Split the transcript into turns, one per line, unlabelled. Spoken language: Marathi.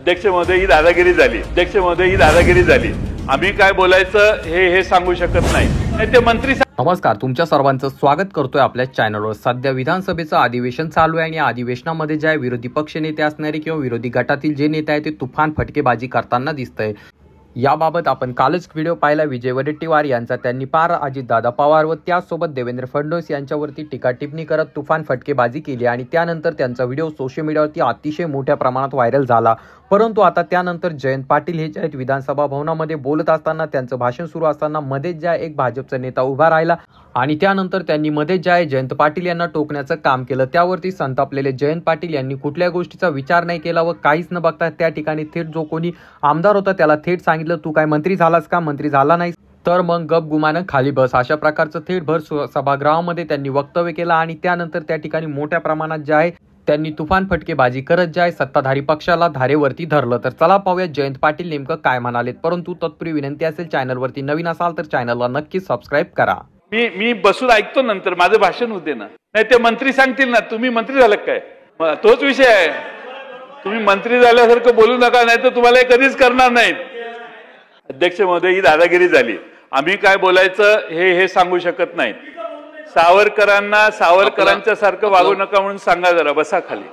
अध्यक्ष महोदय ही दादागिरी झाली. अध्यक्ष महोदय ही दादागिरी झाली. आम्ही काय बोलायचं हे सांगू शकत नाही. ते मंत्री.
नमस्कार, तुमच्या सर्वांचं स्वागत करतोय आपल्या चॅनलवर. सध्या विधानसभेचं अधिवेशन चालू आहे आणि या अधिवेशनामध्ये जे विरोधी पक्ष नेते असणारे किंवा विरोधी गटातील जे नेते आहेत ते तुफान फटकेबाजी करताना दिसतंय. याबाबत आपण कालच व्हिडिओ पाहिला विजय वडेट्टीवार यांचा. त्यांनी पार अजितदादा पवार व त्यासोबत देवेंद्र फडणवीस यांच्यावरती टीका टिप्पणी करत तुफान फटकेबाजी केली आणि त्यानंतर त्यांचा व्हिडिओ सोशल मीडियावरती अतिशय मोठ्या प्रमाणात व्हायरल झाला. परंतु आता त्यानंतर जयंत पाटील हे जे आहेत विधानसभा भवनामध्ये बोलत असताना त्यांचं भाषण सुरू असताना मध्येच ज्या एक भाजपचा नेता उभा राहिला आणि त्यानंतर त्यांनी मध्येच ज्या जयंत पाटील यांना टोकण्याचं काम केलं. त्यावरती संतापलेले जयंत पाटील यांनी कुठल्या गोष्टीचा विचार नाही केला व काहीच न बघता त्या ठिकाणी थेट जो कोणी आमदार होता त्याला थेट सांगितलं, तू काय मंत्री झालास का? मंत्री झाला नाही तर मग गप गुमानं खाली बस. अशा प्रकारचं थेट भर सभागृहामध्ये त्यांनी वक्तव्य केलं आणि त्यानंतर त्या ठिकाणी मोठ्या प्रमाणात जे आहे त्यांनी तुफान फटकेबाजी करत जे आहे सत्ताधारी पक्षाला धारेवरती धरलं. तर चला पाहूया जयंत पाटील नेमकं काय म्हणालेत. परंतु तत्पूर्वी विनंती असेल, चॅनलवरती नवीन असाल तर चॅनलला नक्की सबस्क्राईब करा.
मी बसून ऐकतो, नंतर माझं भाषण होते ना. नाही ते मंत्री सांगतील ना, तुम्ही मंत्री झालं काय? तोच विषय आहे. तुम्ही मंत्री झाल्यासारखं बोलू नका, नाही तर तुम्हाला कधीच करणार नाहीत. अध्यक्ष महोदय ही दादागिरी झाली. आम्ही काय बोलायचं हे सांगू शकत नाही. सावरकरांना सावरकरांच्या सारखं वागू नका म्हणून सांगा. जरा बसा खाली.